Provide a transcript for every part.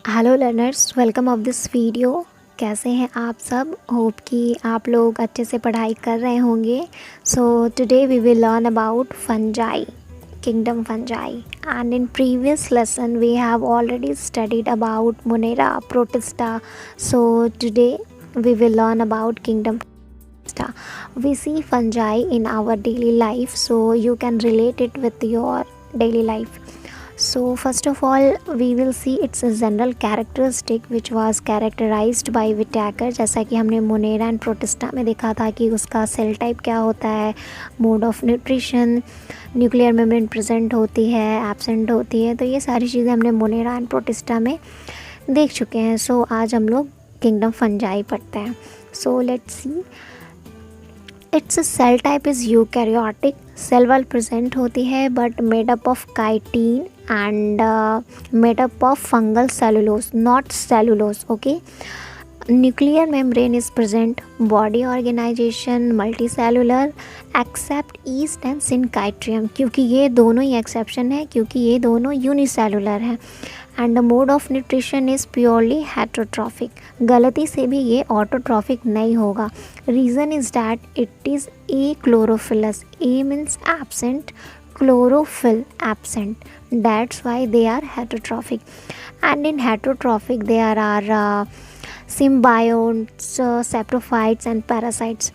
Hello learners, welcome of this video. कैसे हैं आप सब? होप कि आप लोग अच्छे से पढ़ाई कर रहे होंगे। So today we will learn about fungi, kingdom fungi, and in previous lesson we have already studied about Monera, Protista. So today we will learn about kingdom Protista. We see fungi in our daily life, so you can relate it with your daily life. So first of all we will see its a general characteristic which was characterized by Whittaker। जैसा कि हमने Monera and protista में देखा था कि उसका cell type क्या होता है, mode of nutrition, nuclear membrane present होती है, एब्सेंट होती है। तो ये सारी चीज़ें हमने मोनेरा एंड प्रोटिस्टा में देख चुके हैं। सो आज हम लोग किंगडम फंजाई पढ़ते हैं। So let's see, it's cell type is eukaryotic. Cell wall present होती है but made up of chitin and made up of fungal cellulose, not cellulose. Okay, nuclear membrane is present, body organization multicellular except yeast and syncytium, क्योंकि ये दोनों ही exception है, क्योंकि ये दोनों unicellular हैं। And the mode of nutrition is purely heterotrophic. गलती से भी ये ऑटोट्रॉफिक नहीं होगा। Reason is that it is a chlorophyllous. A means absent, chlorophyll absent, that's why they are heterotrophic. And in heterotrophic there are symbionts, saprophytes and parasites.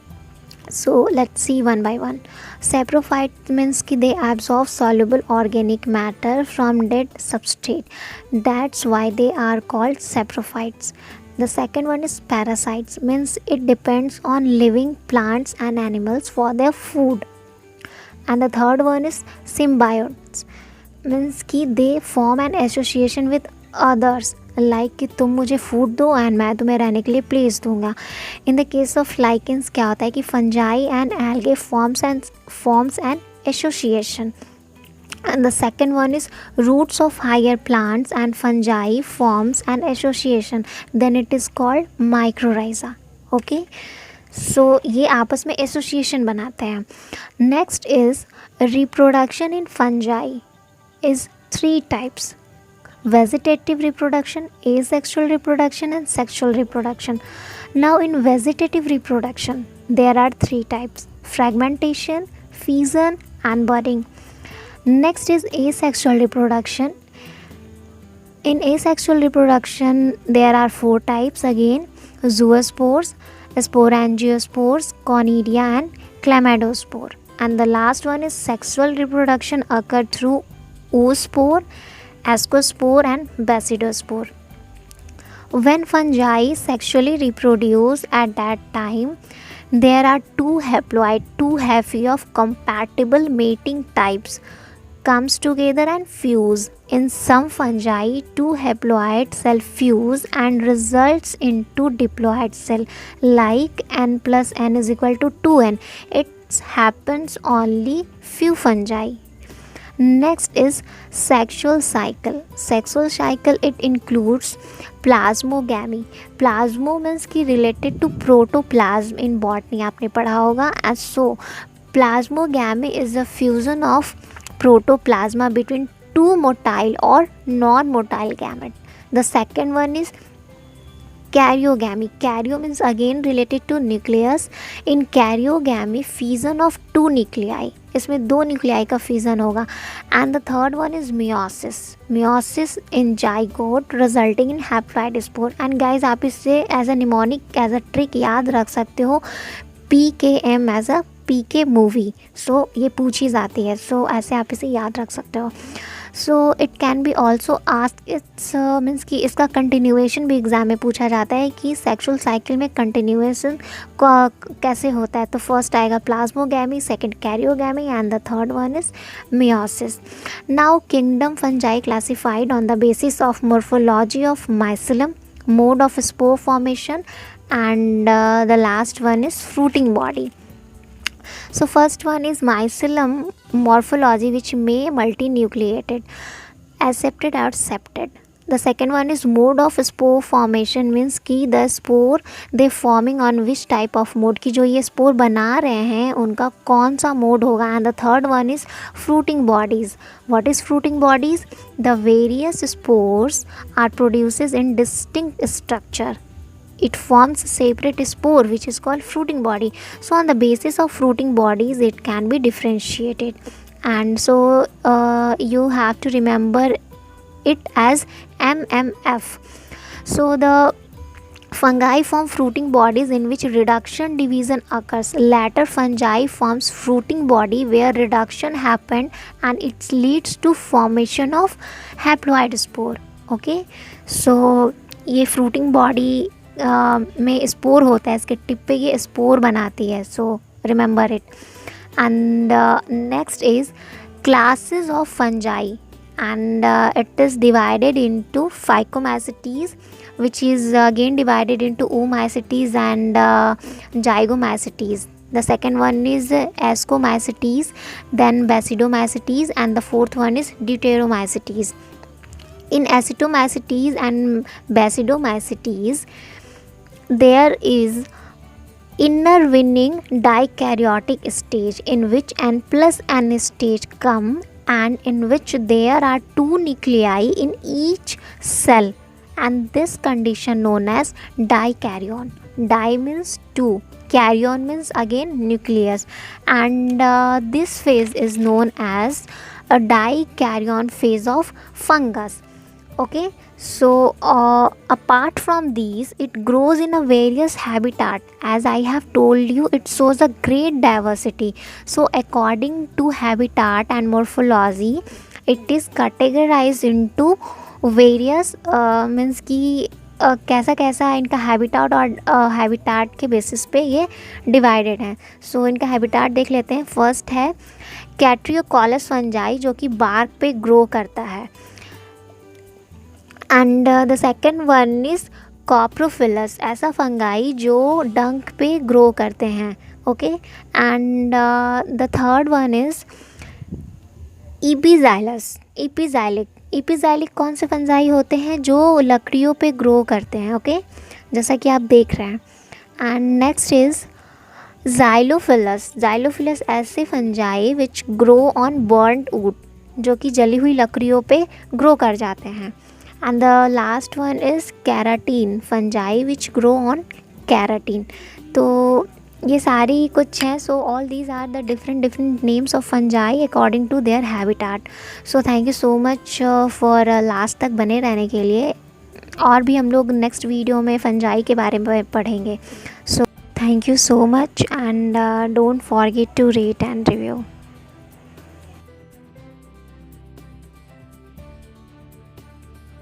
So let's see one by one. Saprophyte means कि they absorb soluble organic matter from dead substrate, that's why they are called saprophytes. The second one is parasites, means it depends on living plants and animals for their food. And the third one is symbiotes, means कि they form an association with others, like कि तुम मुझे food दो and मैं तुम्हें रहने के लिए प्लेस दूंगा। In the case of lichens क्या होता है कि fungi and algae forms an association. And the second one is roots of higher plants and fungi forms an association, then it is called mycorrhiza. Okay, सो ये आपस में association बनाते हैं। Next is reproduction in fungi is 3 types: vegetative reproduction, asexual reproduction and sexual reproduction. Now in vegetative reproduction there are 3 types: fragmentation, fission and budding. Next is asexual reproduction. In asexual reproduction there are 4 types again: zoospores, sporangiosperms, conidia and chlamydospore. And the last one is sexual reproduction occurred through oospore, ascospore and basidospore. When fungi sexually reproduce at that time, there are 2 haploid, 2 hyphae of compatible mating types comes together and fuse. In some fungi, 2 haploid cell fuse and results into diploid cell, like n plus n is equal to 2n. It happens only few fungi. Next is sexual cycle. Sexual cycle, it includes plasmogamy. Plasmo means कि related to protoplasm in botany आपने पढ़ा होगा. And so plasmogamy is the fusion of protoplasma between 2 motile or non-motile gamete. The second one is karyogamy. Karyo means again related to nucleus. In karyogamy, fission of 2 nuclei. इसमें 2 nuclei का fission होगा. And the third one is meiosis. Meiosis in zygote resulting in haploid spore. And guys आप इससे as a mnemonic as a trick याद रख सकते हो, PKM as a PK movie. So ये पूछी जाती है, सो ऐसे आप इसे याद रख सकते हो. So it can be also ask, it's means कि इसका कंटिन्यूएशन भी एग्ज़ाम में पूछा जाता है कि सेक्सुअल साइकिल में कंटिन्यूएशन कैसे होता है. तो फर्स्ट आएगा plasmogamy, second karyogamy and the third one is meiosis. Now kingdom fungi classified on the basis of morphology of mycelium, mode of spore formation and the last one is fruiting body. So first one is mycelium morphology, which may multinucleated, accepted or septed. The second one is mode of spore formation, means कि the spore they forming on which type of mode, कि जो ये spore बना रहे हैं उनका कौन सा mode होगा. And the third one is fruiting bodies. What is fruiting bodies? The various spores are produced in distinct structure. It forms separate spore which is called fruiting body. So on the basis of fruiting bodies it can be differentiated. And so you have to remember it as MMF. So the fungi form fruiting bodies in which reduction division occurs. Later fungi forms fruiting body where reduction happened and it leads to formation of haploid spore. Okay, so ये fruiting body में spore होता है, इसके tip पे ये spore बनाती है. So remember it. And next is classes of fungi, and it is divided into Phycomycetes, which is again divided into Oomycetes and Zygomycetes. The second one is Ascomycetes, then Basidomycetes, and the fourth one is Deuteromycetes. In Acetomycetes and Basidomycetes there is intervening dikaryotic stage in which N plus N stage come, and in which there are two nuclei in each cell, and this condition known as dikaryon. Di means two, karyon means again nucleus, and this phase is known as a dikaryon phase of fungus. Okay, so apart from these it grows in a various habitat. As I have told you, it shows a great diversity. So according to habitat and morphology it is categorized into various means कि कैसा कैसा इनका habitat और habitat के basis पे ये divided हैं. सो इनका हैबिटाट देख लेते हैं. फर्स्ट है कैट्रियोकॉलस फंजाई जो कि बार्क पे ग्रो करता है. And the second one is coprophilous, ऐसा फंगाई जो डंक पे ग्रो करते हैं. Okay, and the third one is epixylous, epixylic कौन से फंजाई होते हैं जो लकड़ियों पे ग्रो करते हैं. ओके, जैसा कि आप देख रहे हैं. एंड नेक्स्ट इज़ ज़ाइलोफिलस ऐसे fungi which grow on burned would, जो कि जली हुई लकड़ियों पे ग्रो कर जाते हैं. And the last one is keratin fungi which grow on keratin. तो ये सारी कुछ हैं. So all these are the different names of fungi according to their habitat. So thank you so much for last तक बने रहने के लिए. और भी हम लोग नेक्स्ट वीडियो में फंजाई के बारे में पढ़ेंगे. So thank you so much and don't forget to rate and review.